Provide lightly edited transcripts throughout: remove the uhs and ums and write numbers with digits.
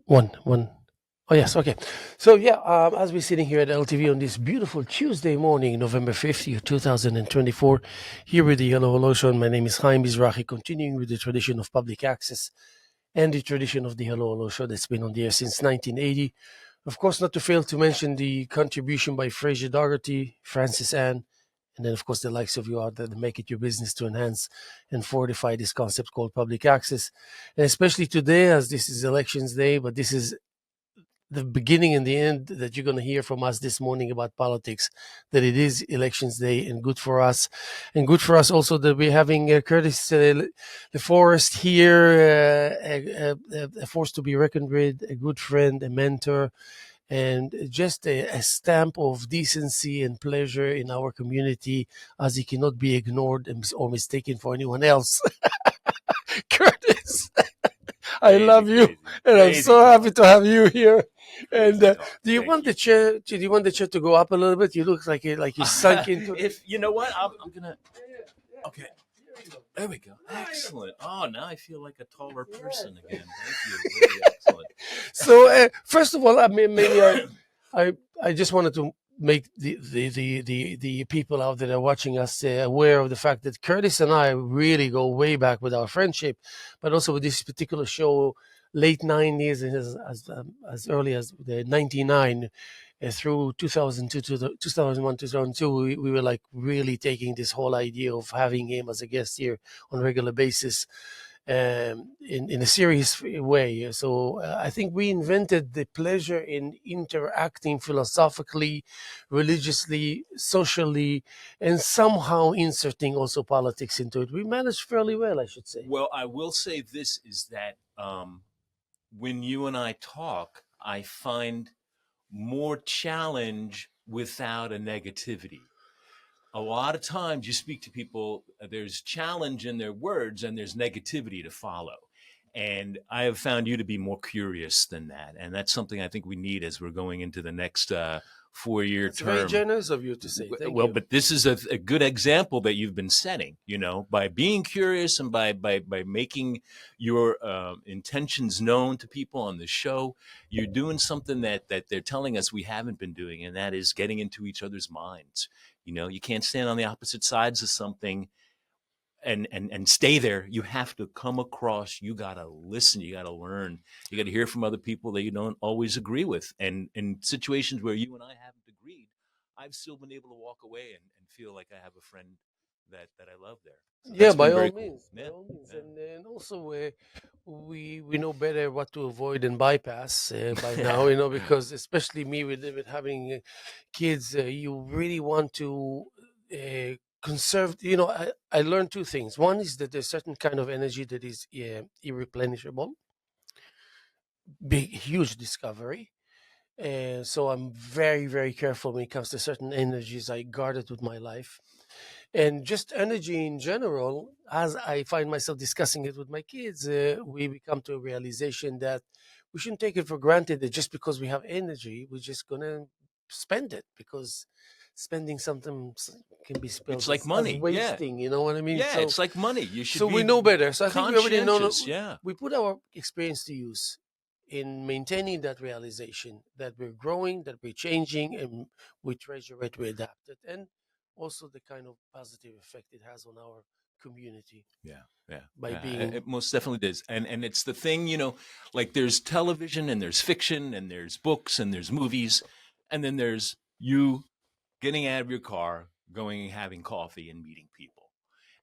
One. Oh, yes. Okay. So, yeah, as we're sitting here at LTV on this beautiful Tuesday morning, November 5th, 2024, here with the Hello Hello Show. My name is Haim Mizrahi, continuing with the tradition of public access and the tradition of the Hello Hello Show that's been on the air since 1980. Of course, not to fail to mention the contribution by Fraser Dougherty, Francis Ann, and then, of course, the likes of you out there that make it your business to enhance and fortify this concept called public access. And especially today, as this is elections day, but this is the beginning and the end that you're going to hear from us this morning about politics, that it is elections day and good for us. And good for us also that we're having Curtis the Forest here, a force to be reckoned with, a good friend, a mentor, and just a stamp of decency and pleasure in our community, as he cannot be ignored or mistaken for anyone else. Curtis, I Crazy, love you, crazy, and I'm crazy so happy talk. to have you here. And Crazy talk. do you Thank want the you. chair? Do you want the chair to go up a little bit? You look like you sunk into it. If you know what, I'm gonna. Yeah, yeah, yeah. Okay, Here we go. there we go. There you go. Excellent. Oh, now I feel like a taller Yes. person again. Thank you. Really excellent. So first of all, I mean, maybe I just wanted to make the people out there that are watching us aware of the fact that Curtis and I really go way back with our friendship, but also with this particular show, late '90s and as early as the '99. Through 2002 to 2001 2002 we were like really taking this whole idea of having him as a guest here on a regular basis, in a serious way. So I think we invented the pleasure in interacting philosophically, religiously, socially, and somehow inserting also politics into it. We managed fairly well, I should say. Well, I will say this is that when you and I talk, I find more challenge without a negativity. A lot of times you speak to people, there's challenge in their words and there's negativity to follow. And I have found you to be more curious than that. And that's something I think we need as we're going into the next 4 year That's very term. generous of you to say. Thank Well, you. but this is a good example that you've been setting, by being curious and by making your intentions known to people on the show. You're doing something that they're telling us we haven't been doing, and that is getting into each other's minds. You can't stand on the opposite sides of something and stay there. You have to come across. You got to listen. You got to learn. You got to hear from other people that you don't always agree with. And in situations where you and I haven't agreed, I've still been able to walk away and feel like I have a friend that I love there. So Yeah, that's by been all very cool. means, by Yeah, all means, yeah. and also we know better what to avoid and bypass by now, Yeah. because especially me with having kids, you really want to conserve. I learned two things. One is that there's certain kind of energy that is irreplenishable, big, huge discovery. So I'm very, very careful when it comes to certain energies. I guard it with my life. And just energy in general, as I find myself discussing it with my kids, we come to a realization that we shouldn't take it for granted that just because we have energy, we're just going to spend it, because spending something can be It's spelled like as money. Yeah. wasting, you know what I mean? Yeah. So, It's like money. You should so we be know better. So I think we already conscientious. know, Yeah. we put our experience to use in maintaining that realization that we're growing, that we're changing, and we treasure it, we adapt it, and also the kind of positive effect it has on our community Yeah, yeah, by yeah. being. It most definitely does, and it's the thing, like there's television and there's fiction and there's books and there's movies, and then there's you getting out of your car, going and having coffee and meeting people,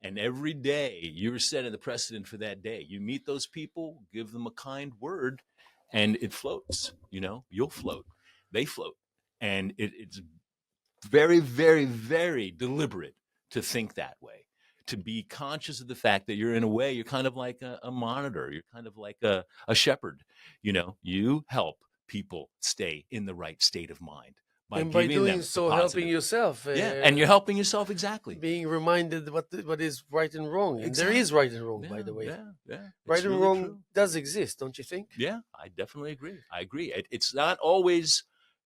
and every day you're setting the precedent for that day. You meet those people, give them a kind word, and it floats. You'll float, they float, and it's very, very, very deliberate to think that way, to be conscious of the fact that you're in a way, you're kind of like a monitor, you're kind of like a shepherd. You help people stay in the right state of mind by And by giving doing them the so, helping positive. yourself, Yeah, and you're helping yourself exactly. being reminded what is right and wrong, and there is Exactly. right and wrong, by Yeah, the way. yeah, yeah. Right It's and really wrong true. does exist, don't you think? Yeah, I definitely agree. I agree. It's not always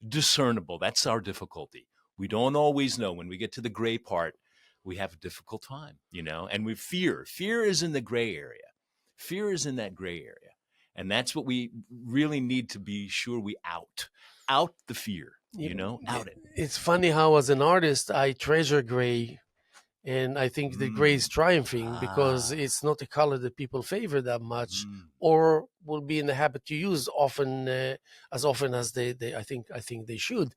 discernible. That's our difficulty. We don't always know. When we get to the gray part, we have a difficult time, and we fear. Fear is in the gray area. Fear is in that gray area. And that's what we really need to be sure we out the fear, out it. It's funny how, as an artist, I treasure gray, and I think that gray is triumphing because it's not a color that people favor that much, or will be in the habit to use often, as often as they I think they should.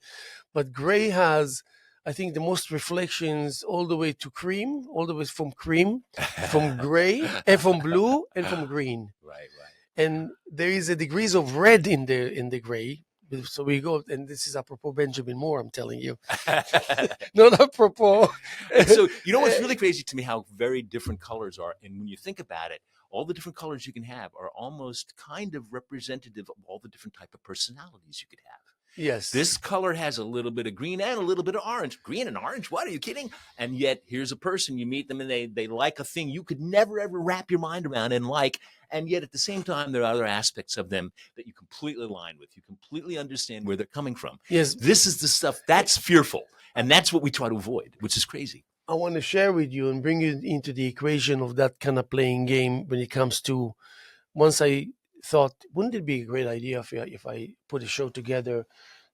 But gray has, I think, the most reflections all the way to cream, all the way from cream, from gray, and from blue, and from green. Right. And there is a degrees of red in the gray. So we go, and this is apropos Benjamin Moore, I'm telling you. Not apropos. So, what's really crazy to me, how very different colors are. And when you think about it, all the different colors you can have are almost kind of representative of all the different type of personalities you could have. Yes. This color has a little bit of green and a little bit of orange. Green and orange? What? Are you kidding? And yet here's a person, you meet them and they like a thing you could never, ever wrap your mind around and like. And yet at the same time, there are other aspects of them that you completely align with. You completely understand where they're coming from. Yes. This is the stuff that's fearful. And that's what we try to avoid, which is crazy. I want to share with you and bring you into the equation of that kind of playing game when it comes to, once I thought, wouldn't it be a great idea if I put a show together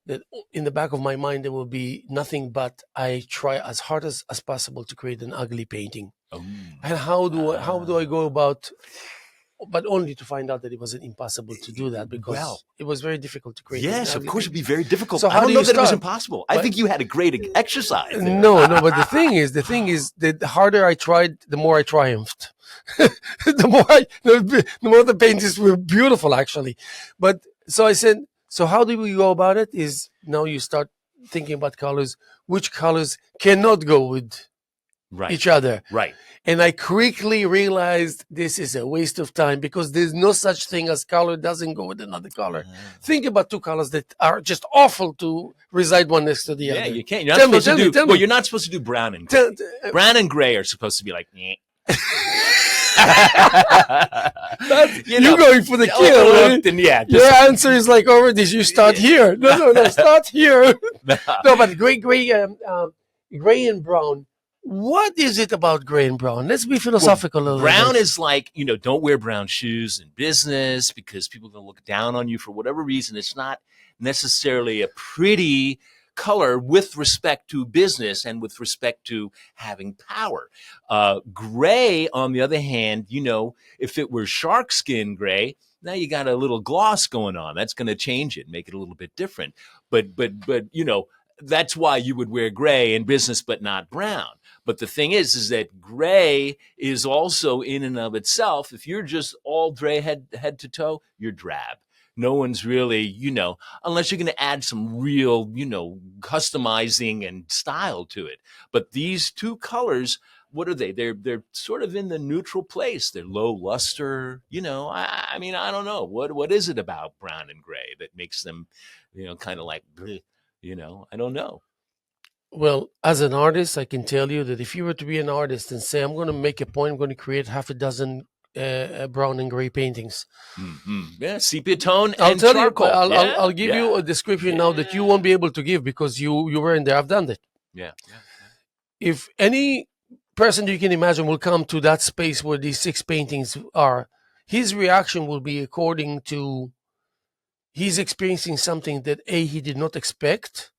that in the back of my mind there will be nothing but I try as hard as possible to create an ugly painting. And how do I go about, but only to find out that it wasn't impossible to do that, because it was very difficult to create. Yes, of course, it'd be very difficult. So I don't know that it was start? impossible. I think you had a great exercise there. No, but the thing is that the harder I tried, the more I triumphed. the more the paintings were beautiful, actually. But so I said, so how do we go about it? Is now you start thinking about colors. Which colors cannot go with each other? Right. And I quickly realized this is a waste of time, because there's no such thing as color doesn't go with another color. Think about two colors that are just awful to reside one next to the other. Yeah, you can't. You're not supposed to do. Well, you're not supposed to do brown and gray. Brown and gray are supposed to be like. You're going for the kill. Right? Your answer is like already. You start here. No, start here. No, but gray and brown. What is it about gray and brown? Let's be philosophical a little bit. Brown is like, don't wear brown shoes in business because people are going to look down on you for whatever reason. It's not necessarily a pretty color with respect to business and with respect to having power. Gray, on the other hand, if it were shark skin gray, now you got a little gloss going on. That's going to change it, make it a little bit different. But that's why you would wear gray in business, but not brown. But the thing is that gray is also in and of itself. If you're just all gray head to toe, you're drab. No one's really, unless you're going to add some real, customizing and style to it. But these two colors, what are they? They're sort of in the neutral place. They're low luster. I mean, I don't know. What is it about brown and gray that makes them, kind of like, I don't know. Well, as an artist, I can tell you that if you were to be an artist and say, I'm going to make a point, I'm going to create half a dozen brown and gray paintings. Mm-hmm. Yeah, sepia tone and charcoal. I'll give you a description now that you won't be able to give because you were in there. I've done that. Yeah. If any person you can imagine will come to that space where these 6 paintings are, his reaction will be according to he's experiencing something that he did not expect,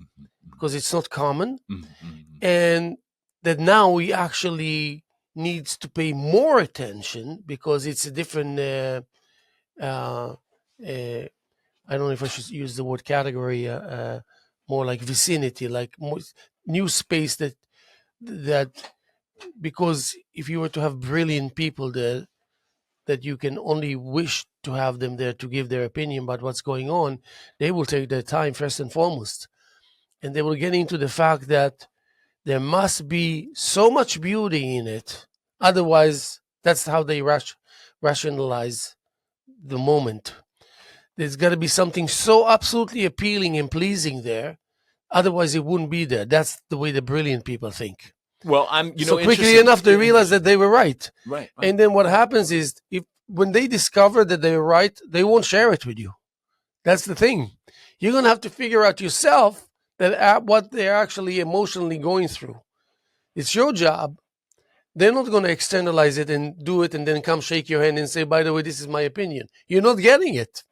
because it's not common, and that now he actually needs to pay more attention because it's a different I don't know if I should use the word category, more like vicinity, like more new space that because if you were to have brilliant people there that you can only wish to have them there to give their opinion about what's going on, they will take their time first and foremost. And they will get into the fact that there must be so much beauty in it. Otherwise, that's how they rationalize the moment. There's got to be something so absolutely appealing and pleasing there. Otherwise, it wouldn't be there. That's the way the brilliant people think. Well, so quickly enough, they realize that they were right. Right. And then what happens is, when they discover that they were right, they won't share it with you. That's the thing. You're going to have to figure out yourself that what they're actually emotionally going through. It's your job they're not going to externalize it and do it and then come shake your hand and say, by the way, this is my opinion. You're not getting it.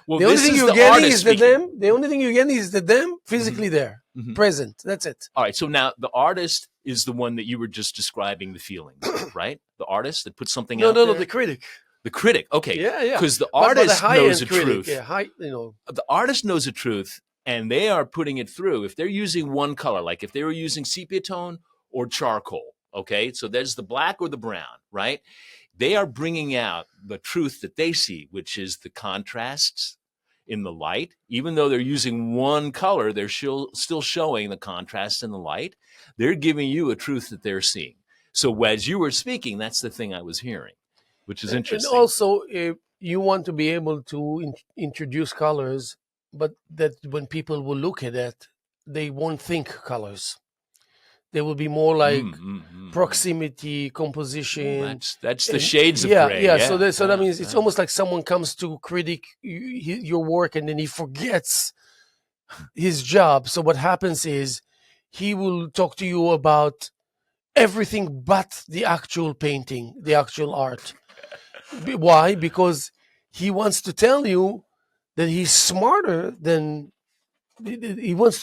Well, The only this thing is you're the getting artist is the speaking. them. The only thing you're getting is the them physically there, Mhm. present. That's it. All right. So now the artist is the one that you were just describing the feeling, right? The artist that puts something out No, there. the critic. The critic. Okay. Yeah, yeah. Because the But the artist knows the critic, truth. yeah, The artist knows the truth, and they are putting it through. If they're using one color, like if they were using sepia tone or charcoal, okay, so there's the black or the brown, right? They are bringing out the truth that they see, which is the contrasts in the light. Even though they're using one color, they're still showing the contrast in the light. They're giving you a truth that they're seeing. So as you were speaking, that's the thing I was hearing, which is And interesting. also, you want to be able to introduce colors, but that when people will look at it, they won't think colors. They will be more like proximity, composition. That's the shades of gray. Yeah. So that means it's almost like someone comes to critic your work and then he forgets his job. So what happens is he will talk to you about everything but the actual painting, the actual art. Why? Because he wants to tell you that he's smarter than he wants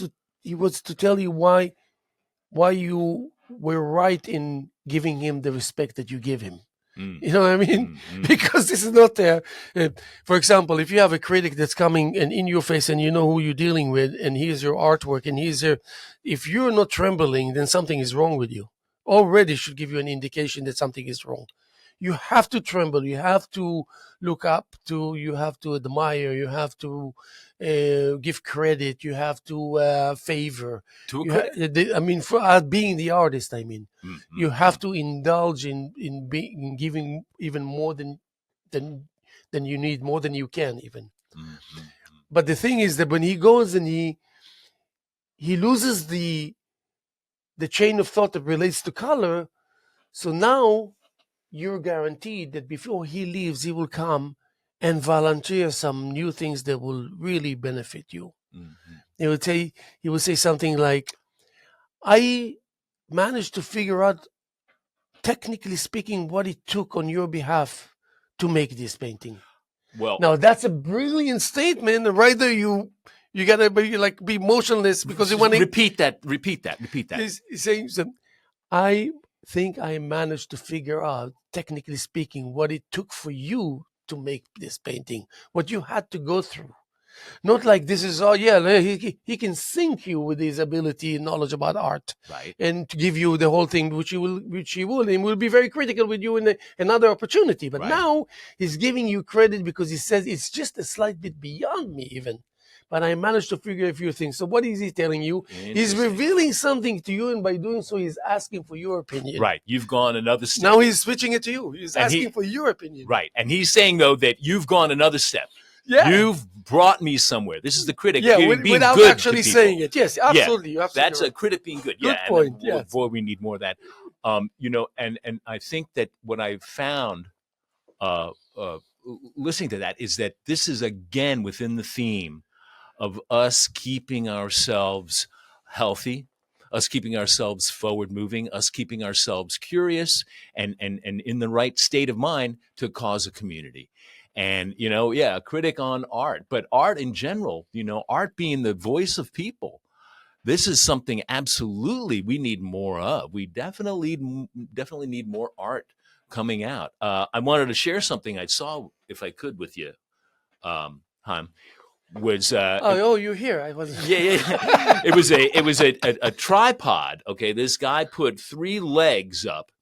to tell you why you were right in giving him the respect that you give him. You know what I mean? Because this is not there. For example, if you have a critic that's coming and in your face and you know who you're dealing with and here's your artwork and here's your, if you're not trembling, then something is wrong with you. Already should give you an indication that something is wrong. You have to tremble. You have to look up to, you have to admire, you have to give credit, you have to favor. To a critic. I mean, for being the artist, I mean, you have to indulge in giving even more than you need, more than you can even. But the thing is that when he goes and he loses the chain of thought that relates to color, so now you're guaranteed that before he leaves, he will come and volunteer some new things that will really benefit you. He will say something like, I managed to figure out, technically speaking, what it took on your behalf to make this painting. Well, now that's a brilliant statement. Right there, you gotta be motionless because you want to repeat that. He's saying, I think I managed to figure out, technically speaking, what it took for you to make this painting, what you had to go through. Not like this is, he can sink you with his ability and knowledge about art, right, and to give you the whole thing, which he will, and will be very critical with you in another opportunity. But now he's giving you credit because he says it's just a slight bit beyond me even. But I managed to figure a few things. So what is he telling you? He's revealing something to you, and by doing so, he's asking for your opinion. Right. You've gone another step. Now he's switching it to you. He's asking for your opinion. Right. And he's saying, though, that you've gone another step. Yeah. You've brought me somewhere. This is the critic being without good actually saying it. Yes, absolutely. Yeah, that's a critic being good. Good point. And boy, we need more of that. And I think that what I've found listening to that is that this is, again, within the theme of us keeping ourselves healthy, us keeping ourselves forward moving, us keeping ourselves curious and in the right state of mind to cause a community. And, a critic on art, but art in general, art being the voice of people. This is something absolutely we need more of. We definitely need more art coming out. I wanted to share something I saw, if I could, with you, Haim. Was you're here. I wasn't. Yeah. It was a tripod. Okay, this guy put 3 legs up,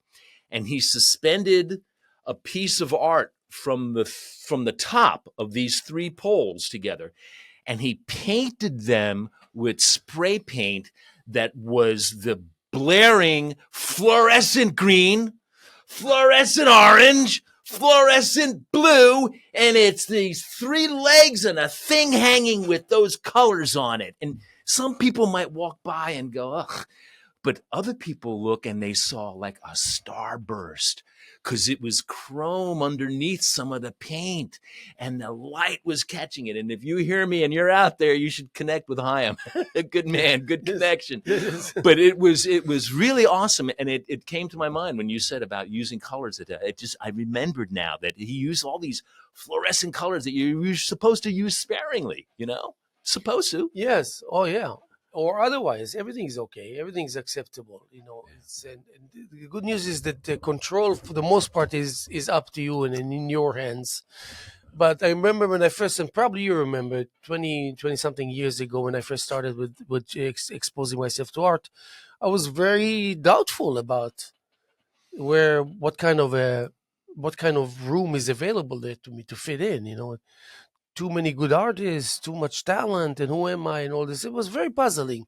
and he suspended a piece of art from the top of these 3 poles together, and he painted them with spray paint that was the blaring fluorescent green, fluorescent orange, fluorescent blue, and it's these 3 legs and a thing hanging with those colors on it. And some people might walk by and go, ugh, but other people look and they saw like a starburst because it was chrome underneath some of the paint and the light was catching it. And if you hear me and you're out there, you should connect with Haim. A good man, good connection. But it was really awesome. And it came to my mind when you said about using colors. I remembered now that he used all these fluorescent colors that you're supposed to use sparingly, supposed to. Yes. Oh, yeah. Or otherwise, everything's okay. Everything's acceptable. And the good news is that the control, for the most part, is up to you and in your hands. But I remember when I first, and probably you remember, 20 something years ago, when I first started with exposing myself to art, I was very doubtful about what kind of room is available there to me to fit in. Too many good artists, too much talent, and who am I, and all this. It was very puzzling.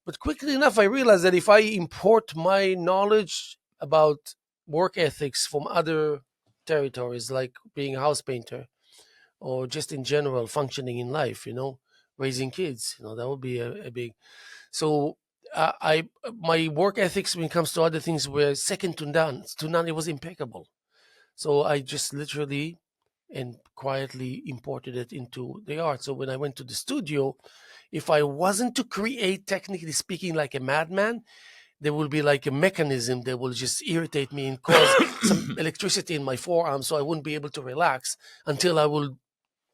But quickly enough, I realized that if I import my knowledge about work ethics from other territories, like being a house painter, or just in general functioning in life, raising kids, that would be a big. So I my work ethics when it comes to other things were second to none. To none, it was impeccable. So I just literally and quietly imported it into the art. So when I went to the studio, if I wasn't to create, technically speaking, like a madman, there will be like a mechanism that will just irritate me and cause some electricity in my forearm, so I wouldn't be able to relax until I will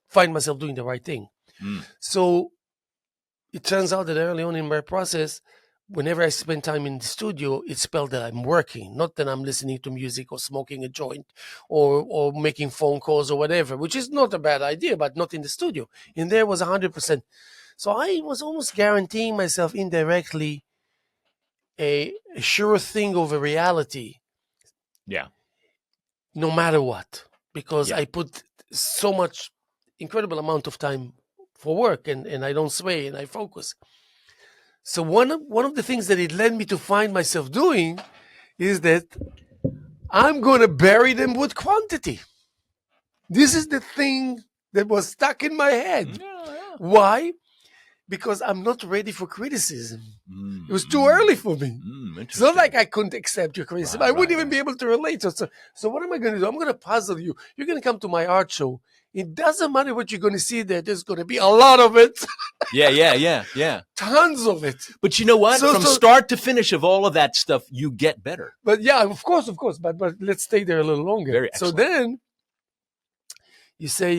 find myself doing the right thing. So it turns out that early on in my process, whenever I spend time in the studio, it spelled that I'm working, not that I'm listening to music or smoking a joint or making phone calls or whatever, which is not a bad idea, but not in the studio. In there was 100%. So I was almost guaranteeing myself indirectly a sure thing of a reality. Yeah. No matter what, because Yeah. I put so much incredible amount of time for work and I don't sway and I focus. So one of the things that it led me to find myself doing is that I'm going to bury them with quantity. This is the thing that was stuck in my head. Yeah. Why? Because I'm not ready for criticism. It was too early for me. It's not like I couldn't accept your criticism. I wouldn't even be able to relate to it. So what am I going to do? I'm going to puzzle you. You're going to come to my art show. It doesn't matter what you're going to see there. There's going to be a lot of it. Yeah. Tons of it. But you know what? From start to finish of all of that stuff, you get better. But yeah, of course. But let's stay there a little longer. Very excellent. So then you say,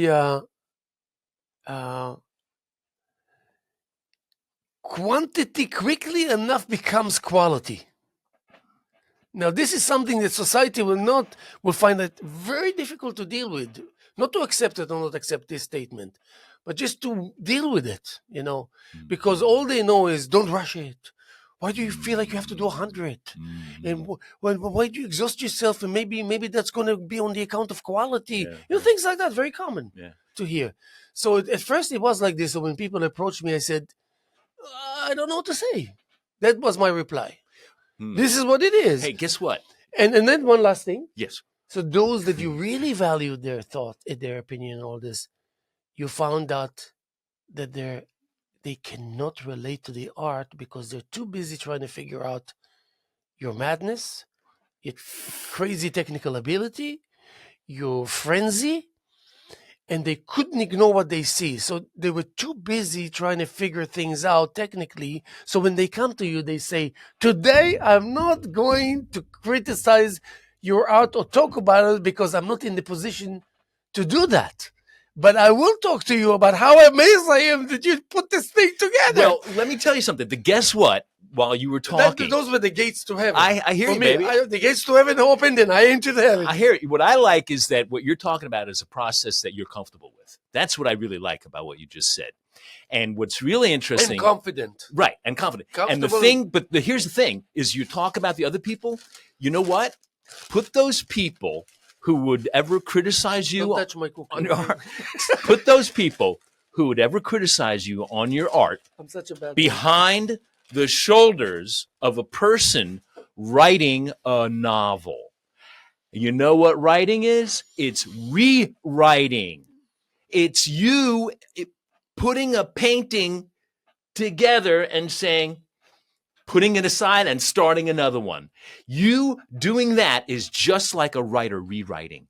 quantity quickly enough becomes quality. Now, this is something that society will find it very difficult to deal with. Not to accept it or not accept this statement, but just to deal with it, because all they know is don't rush it. Why do you feel like you have to do 100? And why do you exhaust yourself? And maybe that's going to be on the account of quality. Things like that, very common to hear. So at first it was like this. So when people approached me, I said, I don't know what to say. That was my reply. This is what it is. Hey, guess what? And then one last thing. Yes. So those that you really valued their thought, their opinion, all this, you found out that they cannot relate to the art because they're too busy trying to figure out your madness, your crazy technical ability, your frenzy, and they couldn't ignore what they see. So they were too busy trying to figure things out technically. So when they come to you, they say, today I'm not going to criticize your art or talk about it because I'm not in the position to do that. But I will talk to you about how amazed I am that you put this thing together. Well, let me tell you something. Guess what? While you were talking, those were the gates to heaven. I hear you, baby. The gates to heaven opened, and I entered heaven. I hear you. What I like is that what you're talking about is a process that you're comfortable with. That's what I really like about what you just said. And what's really interesting, and confident, right? And confident. And here's the thing: is you talk about the other people. You know what? Put those people who would ever criticize you Don't touch my cookie. on your art. Put those people who would ever criticize you on your art I'm such a bad behind the shoulders of a person writing a novel. You know what writing is? It's rewriting. It's you putting a painting together and saying, putting it aside and starting another one. You doing that is just like a writer rewriting.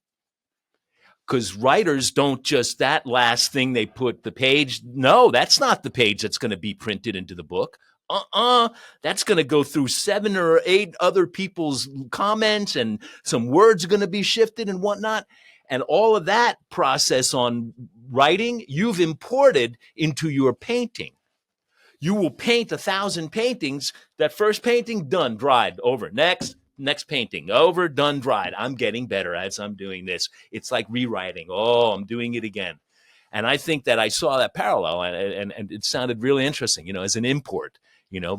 Because writers don't just that last thing they put the page. No, that's not the page that's going to be printed into the book. That's going to go through 7 or 8 other people's comments, and some words are going to be shifted and whatnot. And all of that process on writing, you've imported into your painting. You will paint 1,000 paintings. That first painting, done, dried, over. Next painting, over, done, dried. I'm getting better as I'm doing this. It's like rewriting. Oh, I'm doing it again. And I think that I saw that parallel, and it sounded really interesting, as an import,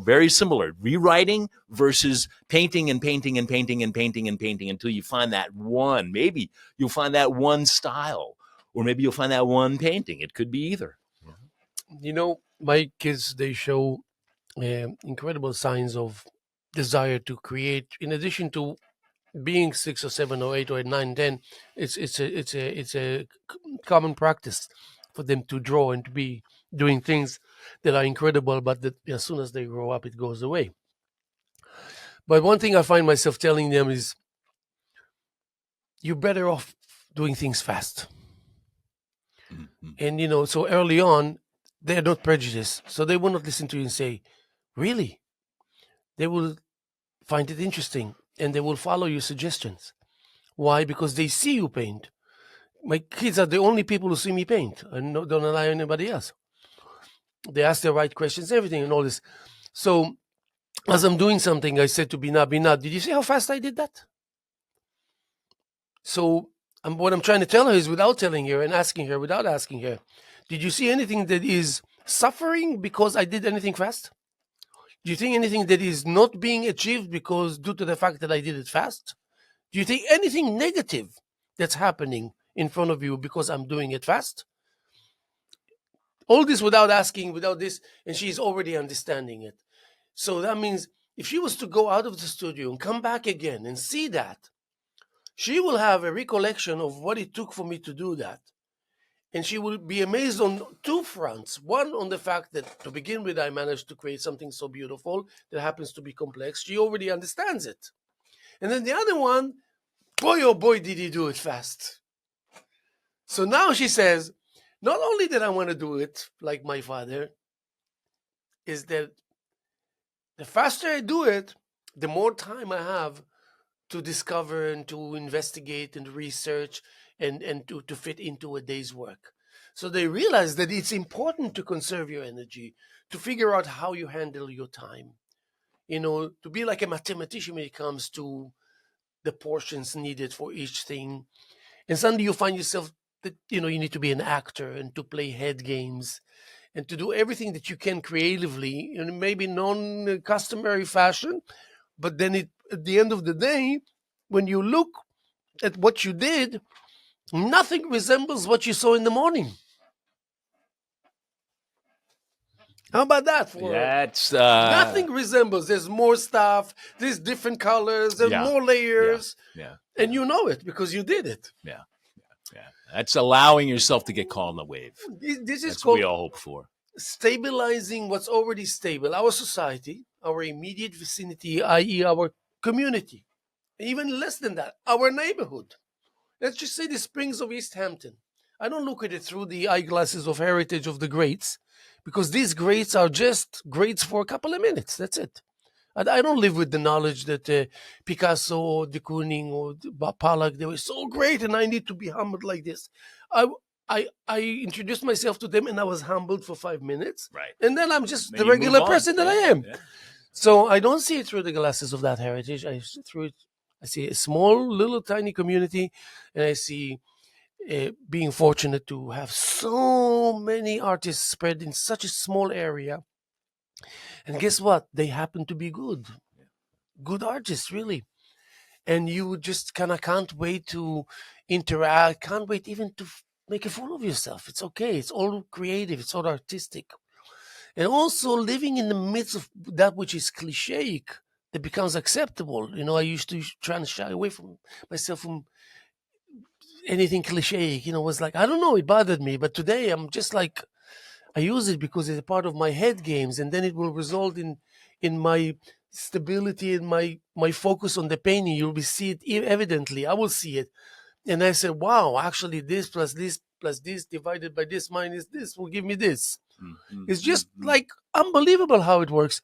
very similar. Rewriting versus painting and painting and painting and painting and painting until you find that one. Maybe you'll find that one style, or maybe you'll find that one painting. It could be either. My kids, they show incredible signs of desire to create. In addition to being 6 or 7 or 8 or 9, 10, it's a common practice for them to draw and to be doing things that are incredible, but that as soon as they grow up, it goes away. But one thing I find myself telling them is, you're better off doing things fast. Mm-hmm. And so early on, they're not prejudiced, so they will not listen to you and say, really? They will find it interesting, and they will follow your suggestions. Why? Because they see you paint. My kids are the only people who see me paint, and don't allow anybody else. They ask the right questions, everything, and all this. So as I'm doing something, I said to Bina, did you see how fast I did that? So what I'm trying to tell her is, without telling her, and asking her without asking her, did you see anything that is suffering because I did anything fast? Do you think anything that is not being achieved because due to the fact that I did it fast? Do you think anything negative that's happening in front of you because I'm doing it fast? All this without asking, without this, and she's already understanding it. So that means if she was to go out of the studio and come back again and see that, she will have a recollection of what it took for me to do that. And she will be amazed on 2 fronts. One, on the fact that to begin with, I managed to create something so beautiful that happens to be complex. She already understands it. And then the other one, boy, oh boy, did he do it fast. So now she says, not only that I want to do it like my father, is that the faster I do it, the more time I have to discover and to investigate and research and to fit into a day's work. So they realize that it's important to conserve your energy, to figure out how you handle your time, to be like a mathematician when it comes to the portions needed for each thing. And suddenly you find yourself that, you need to be an actor and to play head games and to do everything that you can creatively in maybe non-customary fashion. But then at the end of the day, when you look at what you did, nothing resembles what you saw in the morning. How about that? That's nothing resembles. There's more stuff. There's different colors. There's more layers. Yeah. And you know it because you did it. Yeah. That's allowing yourself to get caught in the wave. This is That's called what we all hope for. Stabilizing what's already stable. Our society, our immediate vicinity, i.e. our community. Even less than that, our neighborhood. Let's just say the Springs of East Hampton. I don't look at it through the eyeglasses of heritage of the greats, because these greats are just greats for a couple of minutes. That's it. I don't live with the knowledge that Picasso or de Kooning or Pollock, they were so great and I need to be humbled like this. I introduced myself to them and I was humbled for 5 minutes. Right. And then I'm just the regular person that I am. Yeah. So I don't see it through the glasses of that heritage. I see a small, little, tiny community, and I see being fortunate to have so many artists spread in such a small area. And guess what? They happen to be good artists, really. And you just kind of can't wait to interact, can't wait even to make a fool of yourself. It's okay. It's all creative. It's all artistic. And also living in the midst of that which is clichéic, that becomes acceptable. I used to try and shy away from myself from anything clichéic. Was like, I don't know, it bothered me. But today I'm just like, I use it because it's a part of my head games, and then it will result in in my stability, in my focus on the painting. You'll be see it evidently. I will see it, and I said, "Wow, actually, this plus this divided by this minus this will give me this." It's just like unbelievable how it works.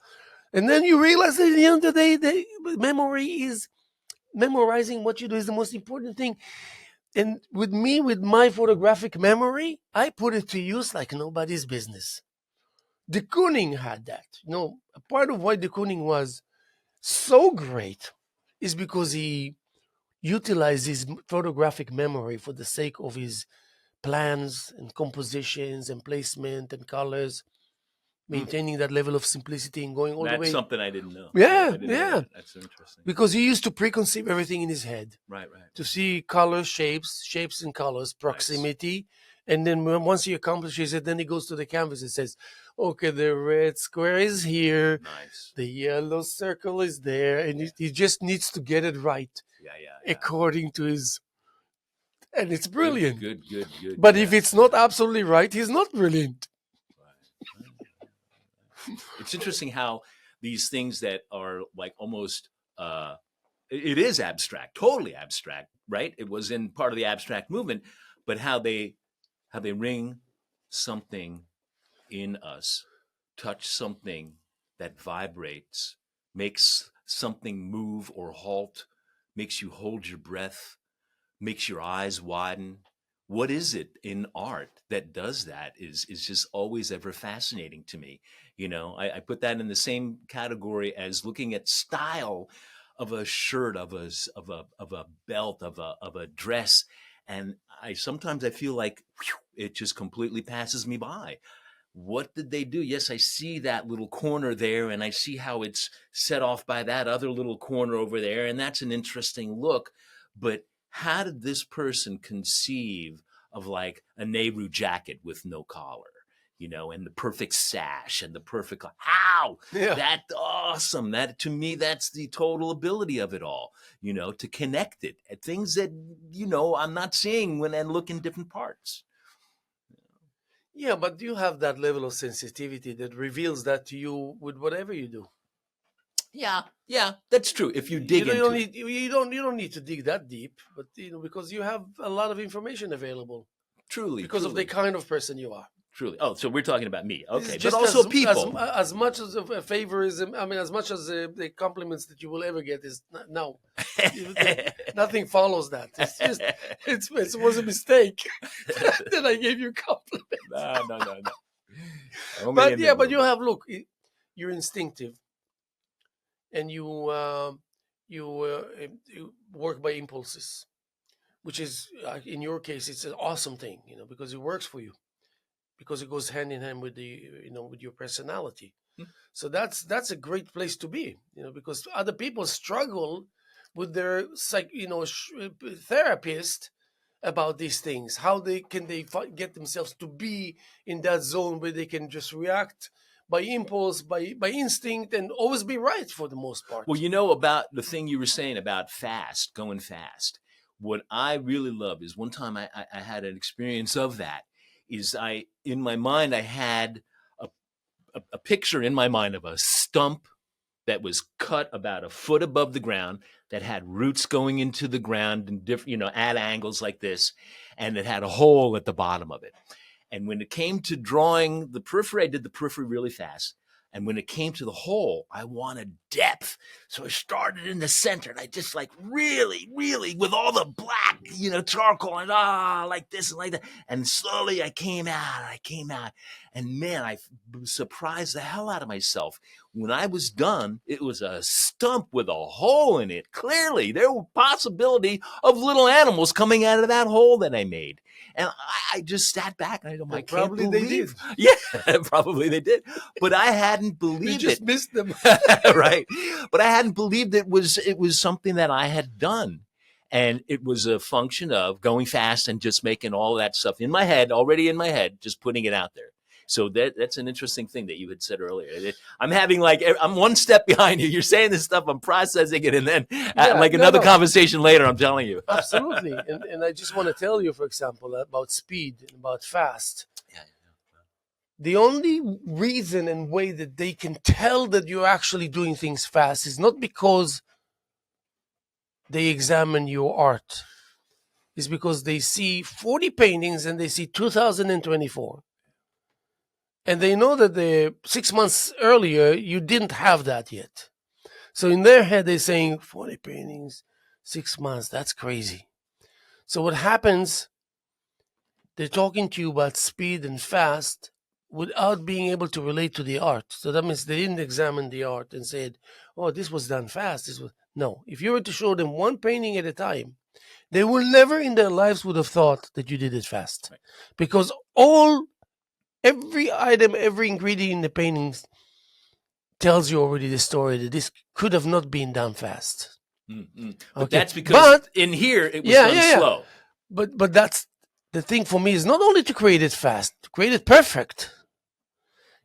And then you realize that at the end of the day, the memory is memorizing what you do is the most important thing. And with me, with my photographic memory, I put it to use like nobody's business. De Kooning had that. A part of why de Kooning was so great is because he utilized his photographic memory for the sake of his plans and compositions and placement and colors, maintaining that level of simplicity and going all the way. That's something I didn't know. Yeah, I didn't know yeah. that. That's so interesting. Because he used to preconceive everything in his head. Right. To see colors, shapes and colors, proximity. Nice. And then once he accomplishes it, then he goes to the canvas and says, okay, the red square is here. Nice. The yellow circle is there. And he just needs to get it right. Yeah. According to his... And it's brilliant. Good. But if it's not absolutely right, he's not brilliant. Right. It's interesting how these things that are like almost... it is abstract, totally abstract, right? It was in part of the abstract movement, but how they ring something in us, touch something that vibrates, makes something move or halt, makes you hold your breath, makes your eyes widen. What is it in art that does that is just always ever fascinating to me. I put that in the same category as looking at style of a shirt, of a belt, of a dress, and sometimes I feel like it just completely passes me by. What did they do? Yes, I see that little corner there, and I see how it's set off by that other little corner over there, and that's an interesting look. But how did this person conceive of like a Nehru jacket with no collar? And the perfect sash and the perfect, how? Yeah. That's awesome. That, to me, that's the total ability of it all, to connect it at things that, I'm not seeing when I look in different parts. Yeah, but you have that level of sensitivity that reveals that to you with whatever you do. Yeah, that's true. If you dig into it. You don't need to dig that deep, but because you have a lot of information available. Truly. Because of the kind of person you are. Truly. Oh, so we're talking about me. Okay. But also people. As much as a favorism, as much as the compliments that you will ever get is no. Nothing follows that. It's just, it was a mistake that I gave you compliments. No. But you have, look, you're instinctive and you work by impulses, which is, in your case, it's an awesome thing, because it works for you. Because it goes hand in hand with with your personality. So that's a great place to be, because other people struggle with their therapist about these things. How they get themselves to be in that zone where they can just react by impulse, by instinct, and always be right for the most part. Well, about the thing you were saying about going fast. What I really love is one time I had an experience of that. In my mind, I had a picture in my mind of a stump that was cut about a foot above the ground, that had roots going into the ground and different, at angles like this, and it had a hole at the bottom of it. And when it came to drawing the periphery, I did the periphery really fast. And when it came to the hole, I wanted depth. So I started in the center, and I just really, with all the black, charcoal and like this and like that. And slowly I came out. And man, I surprised the hell out of myself. When I was done, it was a stump with a hole in it. Clearly, there was possibility of little animals coming out of that hole that I made. And I just sat back and I can't believe they did. Yeah, probably they did. But I hadn't believed you just missed them. Right. But I hadn't believed it was something that I had done. And it was a function of going fast and just making all that stuff already in my head, just putting it out there. So that's an interesting thing that you had said earlier. I'm one step behind you. You're saying this stuff, I'm processing it, and then another conversation later, I'm telling you. Absolutely. And I just want to tell you, for example, about speed and about fast. Yeah. the only reason and way that they can tell that you're actually doing things fast is not because they examine your art. It's because they see 40 paintings and they see 2024. And they know that the 6 months earlier, you didn't have that yet. So in their head, they're saying 40 paintings, 6 months, that's crazy. So what happens, they're talking to you about speed and fast without being able to relate to the art. So that means they didn't examine the art and said, oh, this was done fast. This was no. If you were to show them one painting at a time, they will never in their lives would have thought that you did it fast. Right. Because every item, every ingredient in the paintings tells you already the story that this could have not been done fast. Mm-hmm. But Okay. that's because in here it was done slow. But that's the thing for me is not only to create it fast, to create it perfect.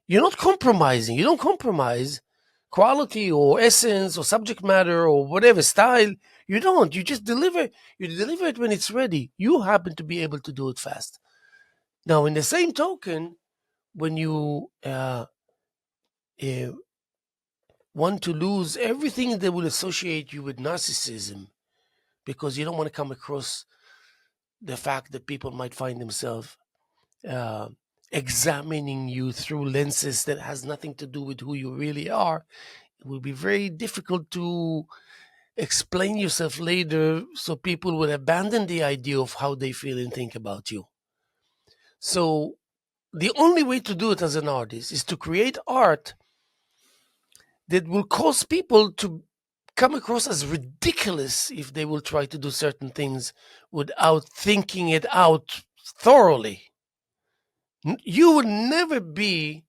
You're not compromising. You don't compromise quality or essence or subject matter or whatever style. You don't. You just deliver. You deliver it when it's ready. You happen to be able to do it fast. Now, in the same token, when you want to lose everything that will associate you with narcissism, because you don't want to come across the fact that people might find themselves examining you through lenses that has nothing to do with who you really are, it will be very difficult to explain yourself later so people will abandon the idea of how they feel and think about you. So the only way to do it as an artist is to create art that will cause people to come across as ridiculous if they will try to do certain things without thinking it out thoroughly. You would never be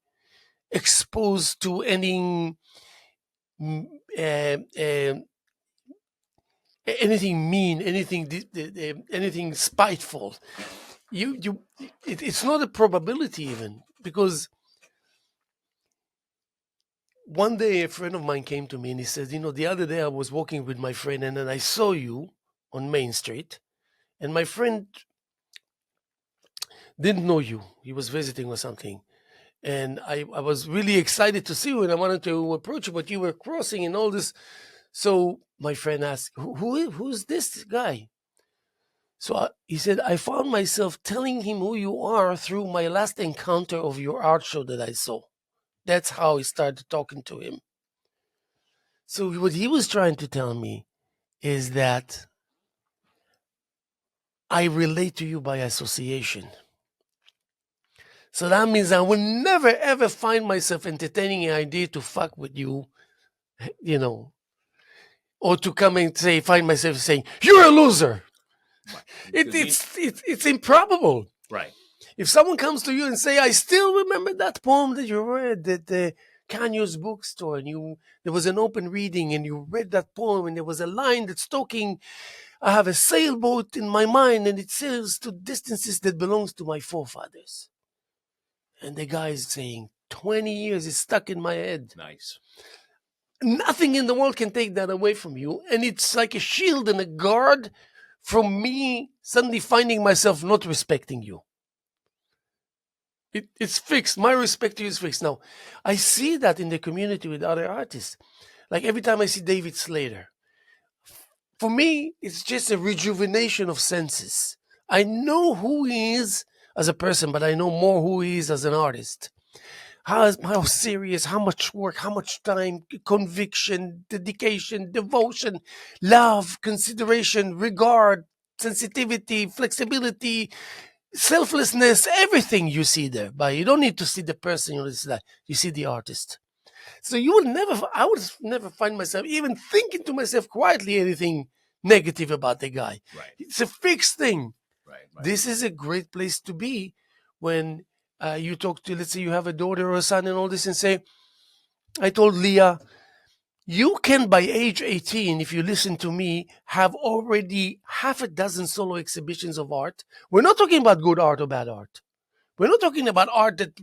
exposed to any anything mean, anything spiteful. It's not a probability even, because one day a friend of mine came to me and he says, the other day I was walking with my friend and then I saw you on Main Street, and my friend didn't know you. He was visiting or something. And I was really excited to see you and I wanted to approach you, but you were crossing and all this. So my friend asked, who's this guy? So he said, I found myself telling him who you are through my last encounter of your art show that I saw. That's how he started talking to him. So what he was trying to tell me is that I relate to you by association. So that means I will never ever find myself entertaining an idea to fuck with you, or to come and find myself saying, you're a loser. It's improbable. Right. If someone comes to you and say, I still remember that poem that you read at the Canyo's bookstore, and there was an open reading and you read that poem and there was a line that's talking, I have a sailboat in my mind and it sails to distances that belongs to my forefathers. And the guy is saying, 20 years is stuck in my head. Nice. Nothing in the world can take that away from you. And it's like a shield and a guard from me suddenly finding myself not respecting you. It's fixed. My respect to you is fixed. Now, I see that in the community with other artists. Like every time I see David Slater, for me, it's just a rejuvenation of senses. I know who he is as a person, but I know more who he is as an artist. How serious, how much work, how much time, conviction, dedication, devotion, love, consideration, regard, sensitivity, flexibility, selflessness, everything you see there. But you don't need to see the person, you see the artist. So I would never find myself even thinking to myself quietly anything negative about the guy. Right. It's a fixed thing. Right. This is a great place to be when you talk to, let's say you have a daughter or a son and all this, and say, I told Leah, you can by age 18, if you listen to me, have already half a dozen solo exhibitions of art. We're not talking about good art or bad art. We're not talking about art that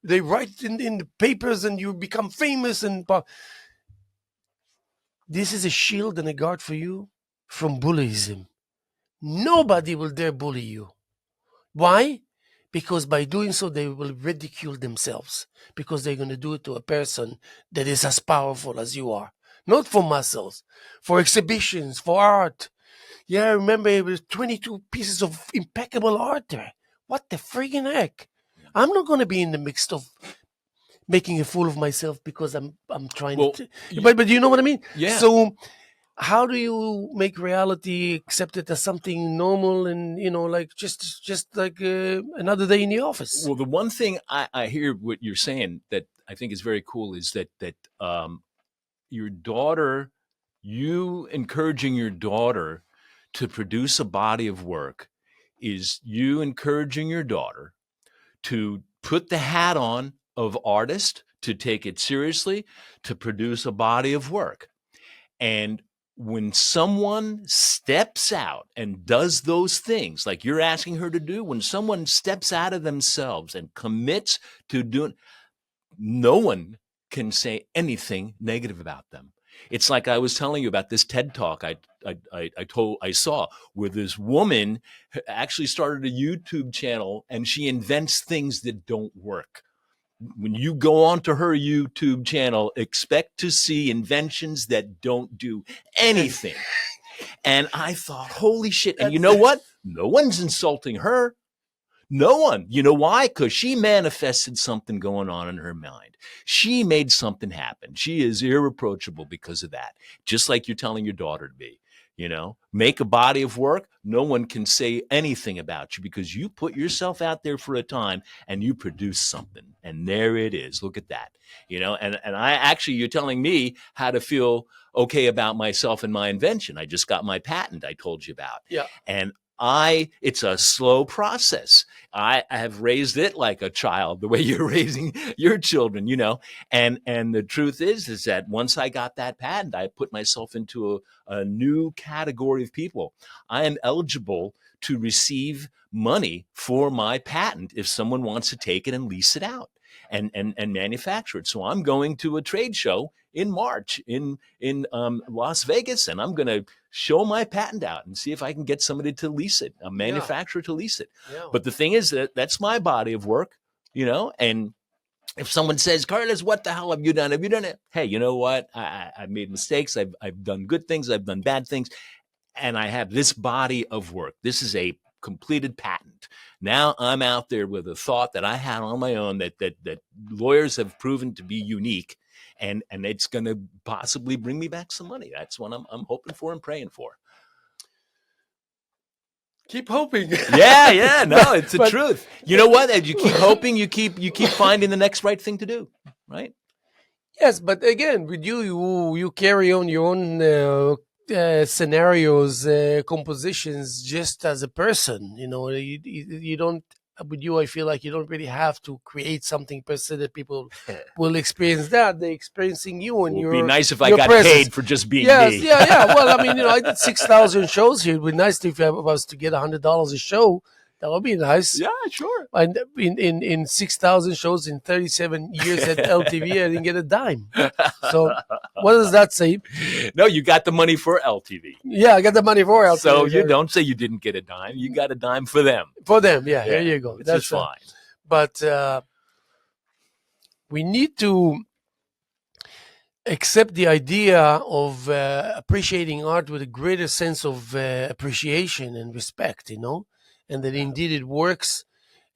they write in the papers and you become famous. This is a shield and a guard for you from bullyism. Nobody will dare bully you. Why? because by doing so, they will ridicule themselves because they're going to do it to a person that is as powerful as you are. Not for muscles, for exhibitions, for art. Yeah, I remember it was 22 pieces of impeccable art there. What the friggin' heck? I'm not going to be in the mix of making a fool of myself because I'm trying Well, to. But you know what I mean? yeah. So how do you make reality accepted as something normal and like just like another day in the office? Well, the one thing I hear what you're saying that I think is very cool is that your daughter, you encouraging your daughter to produce a body of work, is you encouraging your daughter to put the hat on of artist, to take it seriously, to produce a body of work. And when someone steps out and does those things like you're asking her to do, when someone steps out of themselves and commits to doing, no one can say anything negative about them. It's like I was telling you about this TED talk I saw, where this woman actually started a YouTube channel and she invents things that don't work. When you go onto her YouTube channel, expect to see inventions that don't do anything. And I thought, holy shit. And you know what? No one's insulting her. No one. You know why? Because she manifested something going on in her mind. She made something happen. She is irreproachable because of that. Just like you're telling your daughter to be. Make a body of work. No one can say anything about you because you put yourself out there for a time and you produce something. And there it is. Look at that. And I actually, you're telling me how to feel okay about myself and my invention. I just got my patent I told you about. Yeah. And it's a slow process. I have raised it like a child, the way you're raising your children, and the truth is that once I got that patent, I put myself into a new category of people. I am eligible to receive money for my patent if someone wants to take it and lease it out and manufacture it. So I'm going to a trade show in March in Las Vegas, and I'm going to show my patent out and see if I can get somebody to lease it, a manufacturer to lease it. Yeah. But the thing is that that's my body of work, and if someone says, Carlos, what the hell have you done? Have you done it? Hey, you know what? I've made mistakes. I've done good things. I've done bad things. And I have this body of work. This is a completed patent. Now I'm out there with a thought that I had on my own that lawyers have proven to be unique. And it's going to possibly bring me back some money. That's what I'm hoping for and praying for. Keep hoping. Yeah. No, it's the truth. You know what? As you keep hoping, you keep finding the next right thing to do, right? Yes, but again, with you carry on your own scenarios, compositions, just as a person. You don't. With you, I feel like you don't really have to create something per se that people will experience. That they're experiencing you and It your. would be nice if I your got presence. paid for just being Yes, me. yeah. Well, I mean, I did 6,000 shows here. It'd be nice if I was to get $100 a show. That would be nice. Yeah, sure. And in 6,000 shows in 37 years at LTV, I didn't get a dime. So what does that say? No, you got the money for LTV. Yeah, I got the money for LTV. So you don't say you didn't get a dime. You got a dime for them. For them, yeah. There you go. That's fine. But we need to accept the idea of appreciating art with a greater sense of appreciation and respect, and that indeed it works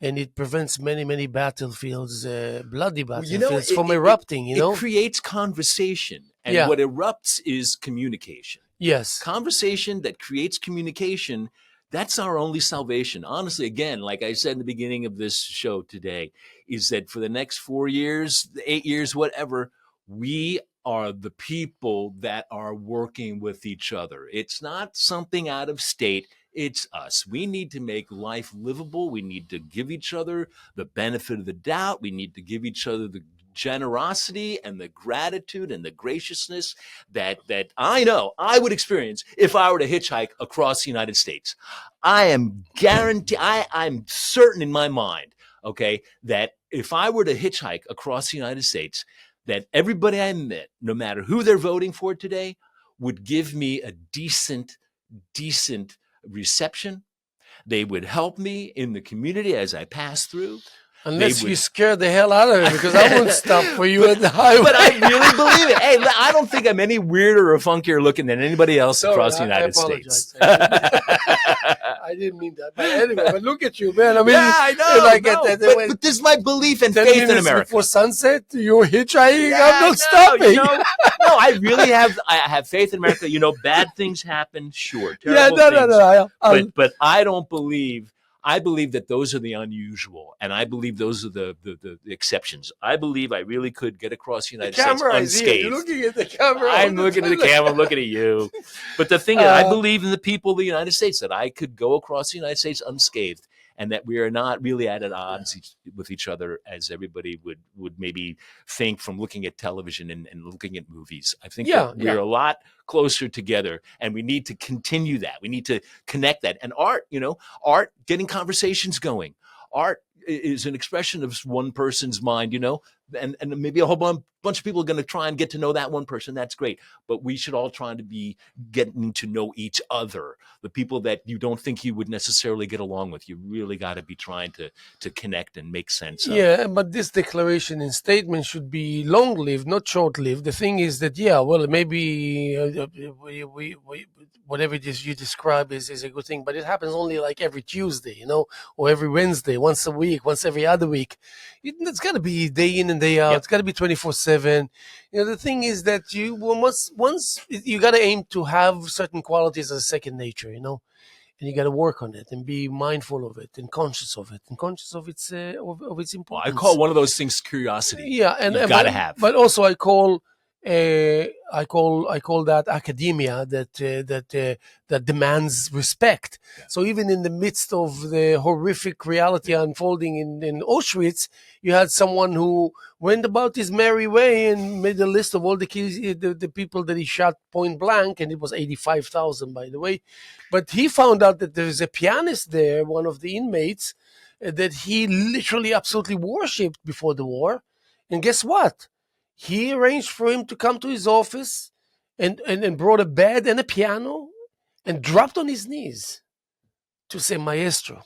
and it prevents many battlefields, bloody battlefields from erupting. It creates conversation, and what erupts is communication. Yes, conversation that creates communication. That's our only salvation. Honestly, again, like I said in the beginning of this show today, is that for the next 4 years, 8 years, whatever, we are the people that are working with each other. It's not something out of state. It's us. We need to make life livable. We need to give each other the benefit of the doubt. We need to give each other the generosity and the gratitude and the graciousness that I know I would experience if I were to hitchhike across the United States. I am guaranteed, I'm certain in my mind, okay, that if I were to hitchhike across the United States, that everybody I met, no matter who they're voting for today, would give me a decent reception, They would help me in the community as I pass through. Unless you scare the hell out of me, because I won't stop for you at the highway. But I really believe it. Hey, I don't think I'm any weirder or funkier looking than anybody else across the United States. I didn't mean that. But anyway, but look at you, man. I mean, yeah, I know. But this is my belief and faith in America. Before sunset, you're hitchhiking. I'm not stopping. No, I really have. I have faith in America. Bad things happen. Sure, terrible things. But I don't believe. I believe that those are the unusual, and I believe those are the exceptions. I believe I really could get across the United States unscathed. You're looking at the camera. I'm looking at the camera, looking at you. But the thing is, I believe in the people of the United States, that I could go across the United States unscathed, and that we are not really at odds with each other as everybody would maybe think from looking at television and looking at movies. I think that we're a lot closer together, and we need to continue that. We need to connect that. And art, getting conversations going. Art is an expression of one person's mind, and maybe a whole bunch of people are going to try and get to know that one person. That's great. But we should all try to be getting to know each other. The people that you don't think you would necessarily get along with, you really got to be trying to connect and make sense of. Yeah, but this declaration and statement should be long-lived, not short-lived. The thing is that, maybe whatever it is you describe is a good thing, but it happens only like every Tuesday, or every Wednesday, once a week, once every other week. It's got to be day in and day out. Yep. It's got to be 24/7. The thing is that once you got to aim to have certain qualities as a second nature, and you got to work on it and be mindful of it and conscious of its importance. Well, I call one of those things curiosity. Yeah, and you got to have. But also, I call that academia that demands respect. Yeah. So even in the midst of the horrific reality unfolding in Auschwitz, you had someone who went about his merry way and made a list of all the people that he shot point blank, and it was 85,000, by the way. But he found out that there's a pianist there, one of the inmates, that he literally absolutely worshipped before the war. And guess what? He arranged for him to come to his office and brought a bed and a piano and dropped on his knees to say, "Maestro,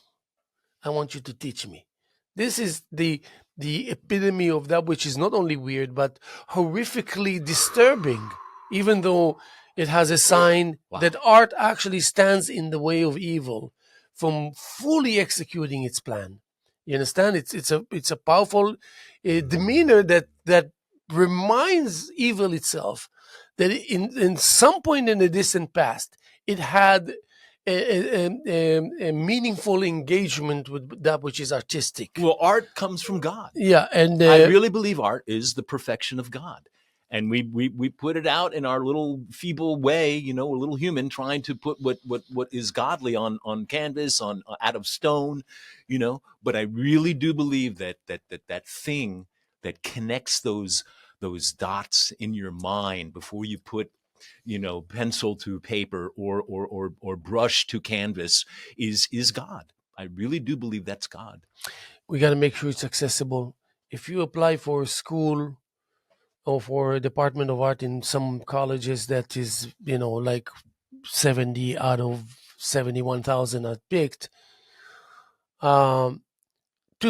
I want you to teach me." This is the epitome of that which is not only weird, but horrifically disturbing, even though it has a sign that art actually stands in the way of evil from fully executing its plan. You understand? It's a powerful demeanor that reminds evil itself that in some point in the distant past, it had a meaningful engagement with that which is artistic. Well, art comes from God. Yeah, and I really believe art is the perfection of God. And we put it out in our little feeble way, we're a little human trying to put what is godly on canvas, out of stone, But I really do believe that thing that connects those dots in your mind before you put pencil to paper or brush to canvas is God. I really do believe that's God. We got to make sure it's accessible. If you apply for a school or for a department of art in some colleges that is, like 70 out of 71,000 are picked, two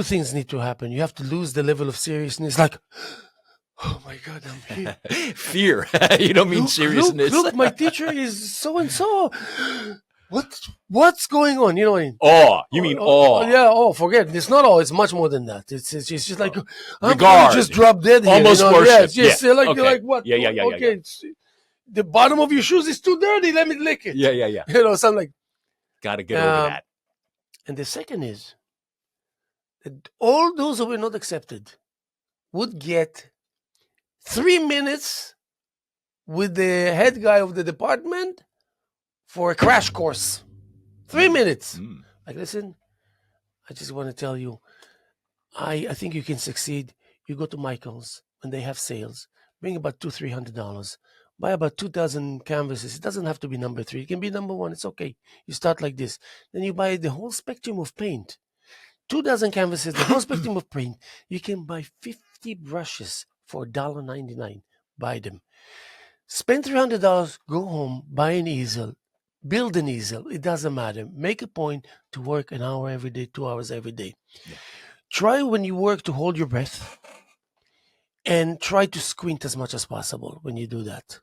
things need to happen. You have to lose the level of seriousness, like, oh my God, I'm here. Fear. You don't mean seriousness. Look, my teacher is so-and-so. What's going on? You know what I mean? Awe. You mean awe. Yeah, forget it. It's not awe. It's much more than that. It's just like, I'm regard. Just drop dead here. Almost worship. You're like, what? Yeah. Okay, the bottom of your shoes is too dirty. Let me lick it. Yeah. Something like. Got to get over that. And the second is that all those who were not accepted would get 3 minutes with the head guy of the department for a crash course. 3 minutes. Like, listen, I just want to tell you, I think you can succeed. You go to Michael's when they have sales, bring about $200-$300, buy about 2,000 canvases. It doesn't have to be number 3. It can be number 1. It's okay. You start like this. Then you buy the whole spectrum of paint. 2,000 canvases, the whole spectrum of paint. You can buy 50 brushes for $1.99. Buy them. Spend $300, go home, buy an easel, build an easel. It doesn't matter. Make a point to work an hour every day, 2 hours every day. Yeah. Try when you work to hold your breath and try to squint as much as possible when you do that.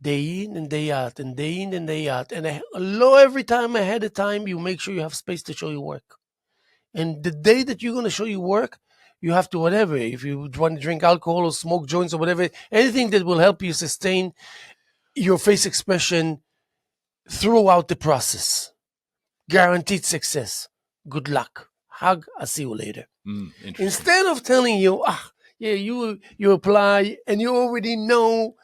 Day in and day out, and day in and day out. And every time ahead of time, you make sure you have space to show your work. And the day that you're going to show your work, you have to whatever. If you want to drink alcohol or smoke joints or whatever, anything that will help you sustain your face expression throughout the process. Guaranteed success. Good luck. Hug. I'll see you later. Interesting. Instead of telling you, yeah, you apply and you already know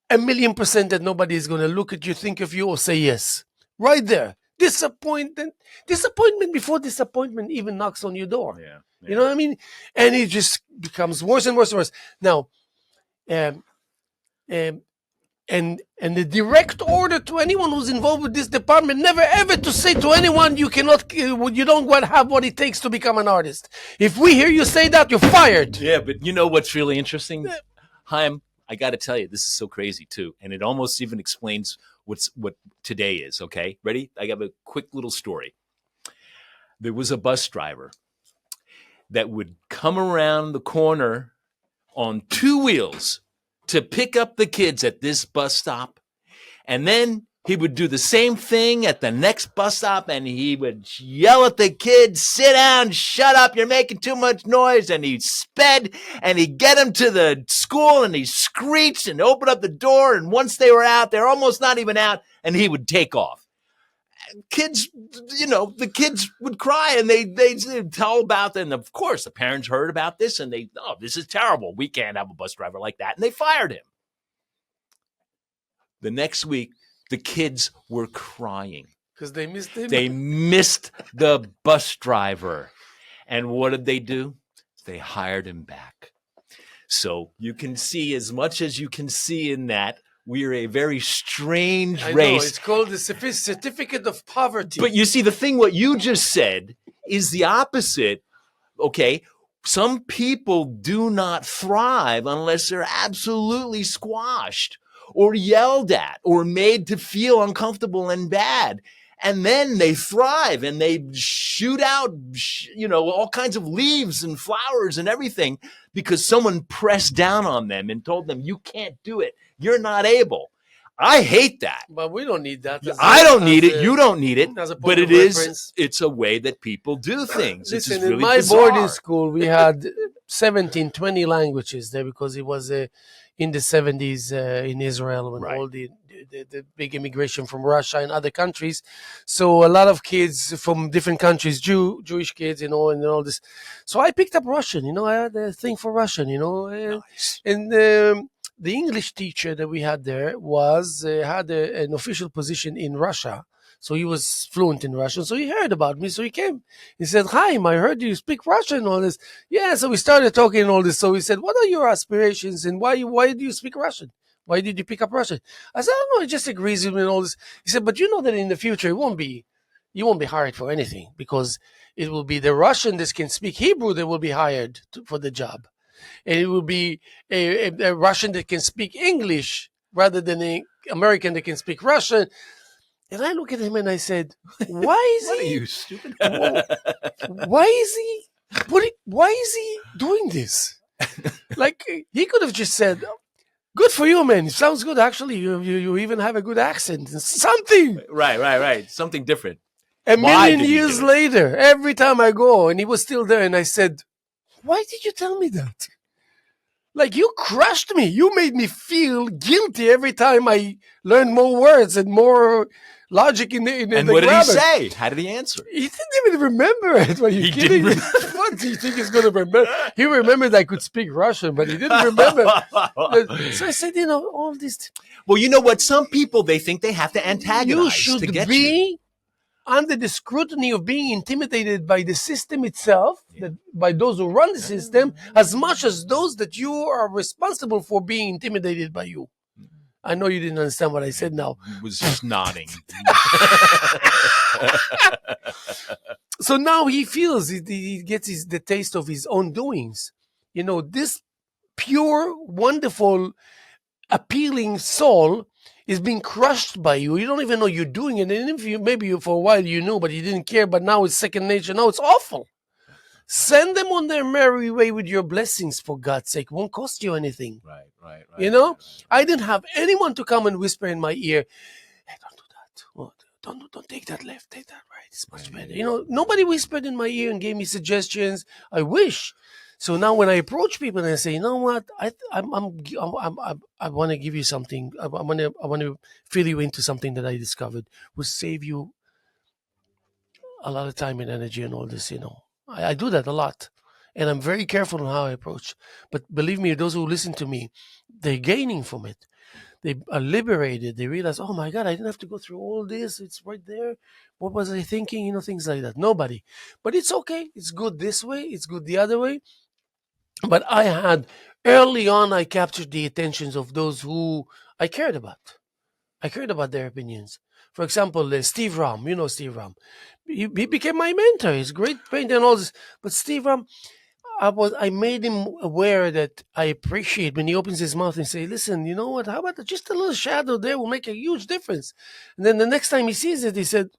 1,000,000% that nobody is going to look at you, think of you, or say yes. Right there. Disappointment before disappointment even knocks on your door. Yeah. You know what I mean? And it just becomes worse and worse and worse. Now, and the direct order to anyone who's involved with this department, never ever to say to anyone, you don't have what it takes to become an artist. If we hear you say that, you're fired. Yeah, but you know what's really interesting, Haim? I got to tell you, this is so crazy too, and it almost even explains what today is. Okay, ready? I have a quick little story. There was a bus driver that would come around the corner on 2 wheels to pick up the kids at this bus stop, and then he would do the same thing at the next bus stop, and he would yell at the kids, sit down, shut up, you're making too much noise. And he sped, and he'd get them to the school, and he screeched and opened up the door. And once they were out, they're almost not even out, and he would take off. Kids, the kids would cry, and they'd tell about it. And of course, the parents heard about this, and this is terrible. We can't have a bus driver like that. And they fired him. The next week, the kids were crying because they missed him. They missed the bus driver. And what did they do? They hired him back. So you can see, as much as you can see in that, we are a very strange race. Know, it's called the certificate of poverty. But you see, the thing what you just said is the opposite. Okay, some people do not thrive unless they're absolutely squashed or yelled at or made to feel uncomfortable and bad. And then they thrive and they shoot out, all kinds of leaves and flowers and everything because someone pressed down on them and told them, you can't do it. You're not able. I hate that. But we don't need that. I don't need it. You don't need it. But it's a way that people do things. Listen, it's really in my bizarre. boarding school, we had 17, 20 languages there because it was in the 70s in Israel when all the big immigration from Russia and other countries. So a lot of kids from different countries, Jewish kids, and all this. So I picked up Russian. I had a thing for Russian. Nice. And the English teacher that we had there had an official position in Russia. So he was fluent in Russian. So he heard about me. So he came. He said, Haim, I heard you speak Russian and all this. Yeah, so we started talking and all this. So he said, what are your aspirations and why do you speak Russian? Why did you pick up Russian? I said, I don't know, it just agrees with me and all this. He said, but you know that in the future you won't be hired for anything because it will be the Russian that can speak Hebrew that will be hired for the job. And it will be a Russian that can speak English rather than an American that can speak Russian. And I look at him and I said, why is What are you, stupid? Why is he doing this? Like, he could have just said, good for you, man. It sounds good. Actually, you even have a good accent. Something. Right. Something different. A million years later, every time I go, and he was still there, and I said, why did you tell me that? Like, you crushed me. You made me feel guilty every time I learned more words and more logic in the And what grammar. Did he say? How did he answer? He didn't even remember it. Are you kidding me? What do you think he's going to remember? He remembered I could speak Russian, but he didn't remember. So I said, all this. Well, you know what? Some people, they think they have to antagonize to get you. You should be under the scrutiny of being intimidated by the system itself, by those who run the system, as much as those that you are responsible for being intimidated by you. I know you didn't understand what I said now. He was just nodding. So now he feels, he gets the taste of his own doings. This pure, wonderful, appealing soul is being crushed by you. You don't even know you're doing it. And if you, maybe you, for a while you knew, but you didn't care, but now it's second nature. Now it's awful. Send them on their merry way with your blessings, for God's sake. It won't cost you anything. You know? I didn't have anyone to come and whisper in my ear, hey, don't do that. What? Don't take that left, take that right. It's much better. You know, nobody whispered in my ear and gave me suggestions. I wish. So now when I approach people and I say, you know what, I want to give you something. I want to fill you into something that I discovered will save you a lot of time and energy and all this. You know, I do that a lot, and I'm very careful on how I approach. But believe me, those who listen to me, they're gaining from it. They are liberated. They realize, oh my God, I didn't have to go through all this. It's right there. What was I thinking? You know, things like that. Nobody. But it's okay. It's good this way. It's good the other way. But I had, early on, I captured the attentions of those who I cared about. I cared about their opinions. For example, Steve Ram. You know Steve Ram. He became my mentor. He's a great painter and all this. But Steve Ram, I made him aware that I appreciate when he opens his mouth and say, listen, you know what, how about just a little shadow there will make a huge difference. And then the next time he sees it, he said,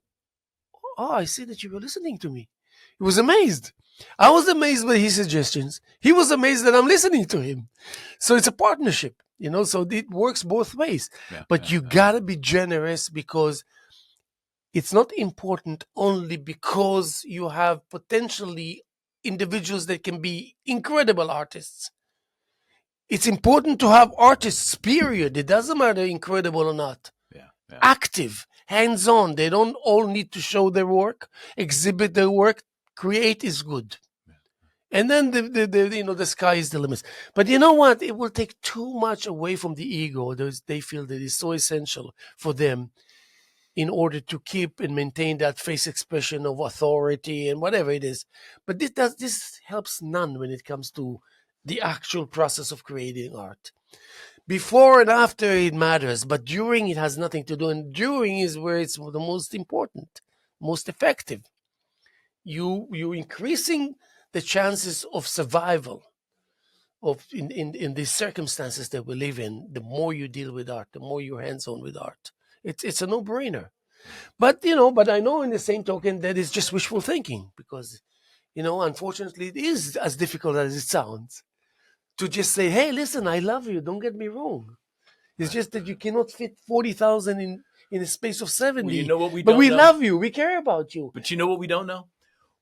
oh, I see that you were listening to me. He was amazed. I was amazed by his suggestions. He was amazed that I'm listening to him. So it's a partnership, you know, so it works both ways. But you gotta be generous, because it's not important only because you have potentially individuals that can be incredible artists. It's important to have artists, period. It doesn't matter incredible or not. Active, hands-on. They don't all need to show their work, exhibit their work. Create is good. And then the sky is the limit. But you know what? It will take too much away from the ego. They feel that it's so essential for them in order to keep and maintain that face expression of authority and whatever it is. But this helps none when it comes to the actual process of creating art. Before and after it matters, but during it has nothing to do. And during is where it's the most important, most effective. You increasing the chances of survival of in these circumstances that we live in. The more you deal with art, the more you're hands-on with art. It's a no-brainer. But I know in the same token that it's just wishful thinking, because unfortunately it is as difficult as it sounds to just say, hey, listen, I love you, don't get me wrong. It's just that you cannot fit 40,000 in a space of 70. Well, you know what we but don't we know? love you, we care about you. But you know what we don't know?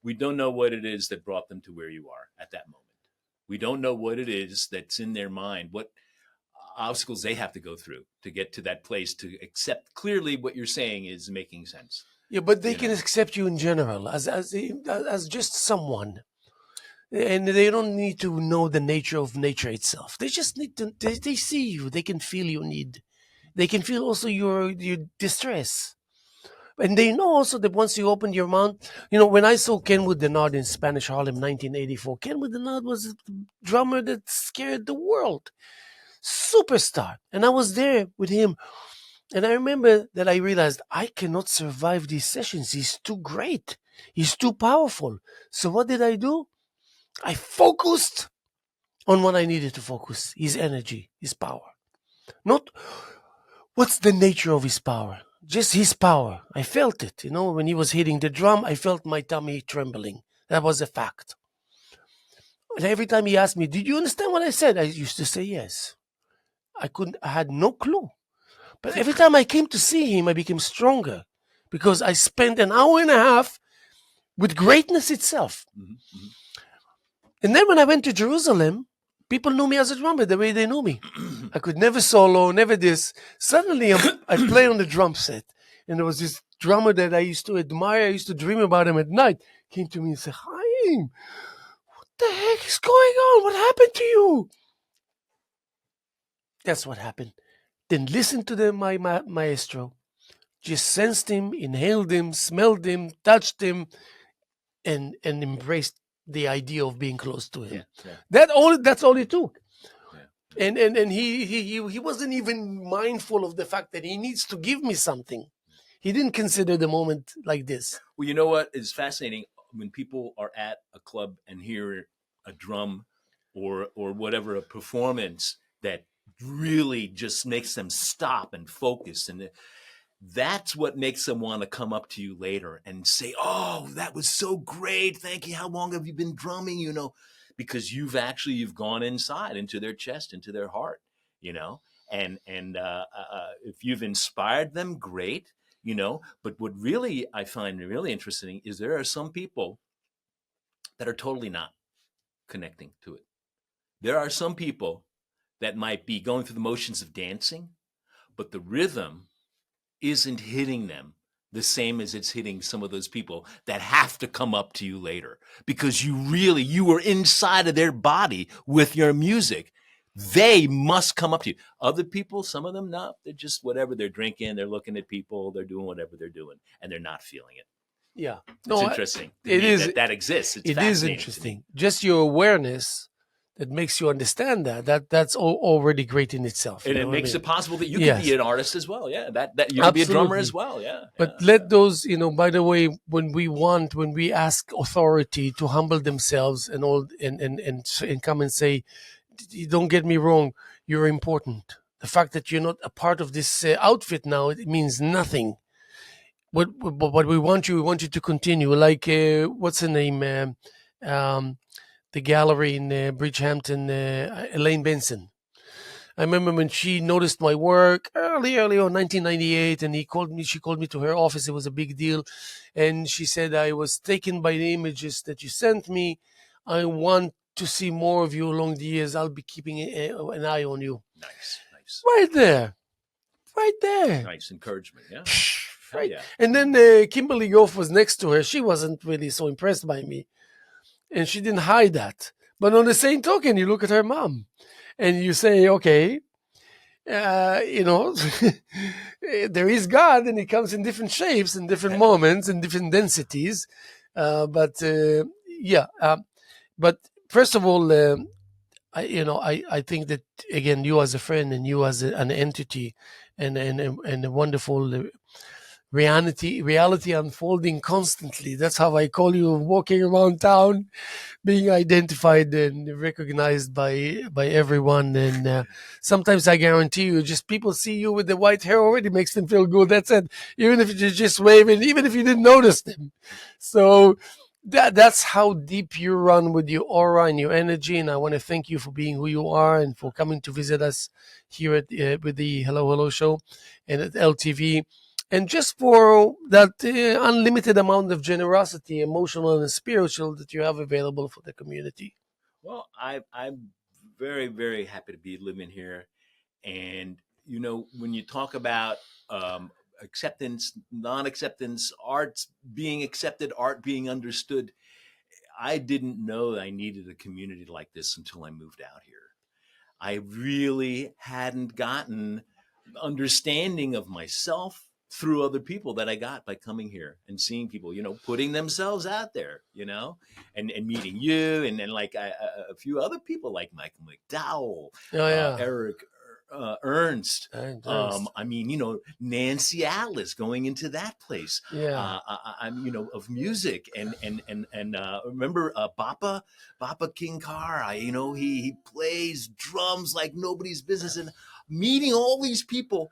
We don't know what it is that brought them to where you are at that moment. We don't know what it is that's in their mind, what obstacles they have to go through to get to that place to accept clearly what you're saying is making sense. Yeah, but they can accept you in general as just someone. And they don't need to know the nature of nature itself. They just need to, they see you, they can feel your need. They can feel also your distress. And they know also that once you open your mouth, when I saw Kenwood Denard in Spanish Harlem 1984, Kenwood Denard was a drummer that scared the world. Superstar. And I was there with him. And I remember that I realized I cannot survive these sessions. He's too great. He's too powerful. So what did I do? I focused on what I needed to focus. His energy, his power. Not what's the nature of his power. Just his power. I felt it. When he was hitting the drum, I felt my tummy trembling. That was a fact. And every time he asked me, did you understand what I said? I used to say yes. I had no clue. But every time I came to see him, I became stronger because I spent an hour and a half with greatness itself. Mm-hmm. And then when I went to Jerusalem, people knew me as a drummer the way they knew me. I could never solo, never this. Suddenly, I play on the drum set. And there was this drummer that I used to admire. I used to dream about him at night. Came to me and said, Haim, what the heck is going on? What happened to you? That's what happened. Then listen to my maestro. Just sensed him, inhaled him, smelled him, touched him, and embraced the idea of being close to him. Yeah. That's all it took. Yeah. And he wasn't even mindful of the fact that he needs to give me something. He didn't consider the moment like this. Well, you know what is fascinating? When people are at a club and hear a drum or whatever, a performance that really just makes them stop and focus. And that's what makes them want to come up to you later and say, "Oh, that was so great. Thank you. How long have you been drumming?" Because you've gone inside into their chest, into their heart, and if you've inspired them, great. But what really I find really interesting is there are some people that are totally not connecting to it. There are some people that might be going through the motions of dancing, but the rhythm isn't hitting them the same as it's hitting some of those people that have to come up to you later because you were inside of their body with your music. They must come up to you. Other people, some of them not. They're just whatever. They're drinking, they're looking at people, they're doing whatever they're doing, and they're not feeling it. Yeah. It's No, interesting to it me is. that exists. It's It is fascinating to me. interesting. Just your awareness that makes you understand that's already great in itself. And You it know what I makes mean? it possible that you could be Yes, an artist as well. Yeah, that you could be a drummer as absolutely. well. Yeah, But yeah, let those, by the way, when we ask authority to humble themselves and all, and come and say, don't get me wrong, you're important. The fact that you're not a part of this outfit now, it means nothing. What we want you to continue. Like, what's the name? Um, the gallery in Bridgehampton, Elaine Benson. I remember when she noticed my work early on, 1998, and she called me to her office. It was a big deal. And she said, I was taken by the images that you sent me. I want to see more of you along the years. I'll be keeping an eye on you. nice, nice, Right there. Right there. nice encouragement. Yeah, hell Right. yeah. And then Kimberly Goff was next to her. She wasn't really so impressed by me. And she didn't hide that. But on the same token, you look at her mom and you say, okay, you know, there is God, and He comes in different shapes, in different moments, in different densities. But yeah, but first of all, I think that again, you as a friend and you as an entity, and a wonderful reality unfolding constantly. That's how I call you, walking around town, being identified and recognized by everyone. And sometimes I guarantee you, just people see you with the white hair already makes them feel good. That's it. Even if you're just waving, even if you didn't notice them. So that's how deep you run with your aura and your energy. And I want to thank you for being who you are and for coming to visit us here at with the Hello Hello Show and at LTV. And just for that unlimited amount of generosity, emotional and spiritual, that you have available for the community. Well, I'm very very happy to be living here, and when you talk about acceptance, non-acceptance, art being accepted, art being understood, I didn't know I needed a community like this until I moved out here. I really hadn't gotten understanding of myself through other people that I got by coming here and seeing people, putting themselves out there, and meeting you and like a few other people like Michael McDowell, Oh yeah, Eric Ernst. and Ernst. I mean, Nancy Atlas going into that place. Yeah, I'm, of music and remember Bappa King Carr. He plays drums like nobody's business, and meeting all these people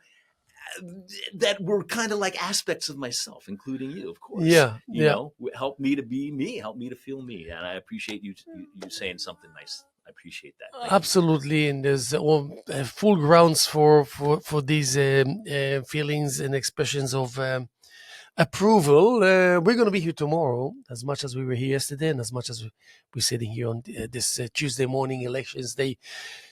that were kind of like aspects of myself, including you, of course. yeah, yeah. Help me to be me, help me to feel me, and I appreciate you saying something nice. I appreciate that. Thank you. Absolutely, and there's full grounds for these feelings and expressions of approval. We're going to be here tomorrow, as much as we were here yesterday, and as much as we're sitting here on this Tuesday morning, Elections Day,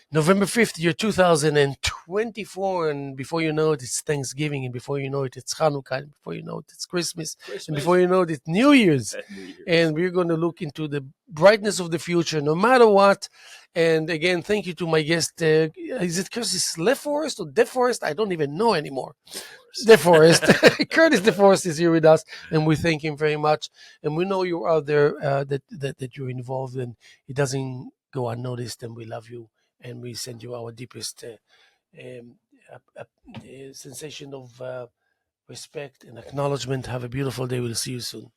November 5th, year 2024. And before you know it, it's Thanksgiving. And before you know it, it's Hanukkah. And before you know it, it's Christmas. And Christmas, before you know it, it's New Year's. New Year's. And we're going to look into the brightness of the future, no matter what. And again, thank you to my guest. Is it Curtis LeForest or DeForest? I don't even know anymore. DeForest. Curtis DeForest is here with us, and we thank him very much. And we know you're out there, that you're involved, and it doesn't go unnoticed. And we love you, and we send you our deepest um, sensation of respect and acknowledgement. Have a beautiful day. We'll see you soon.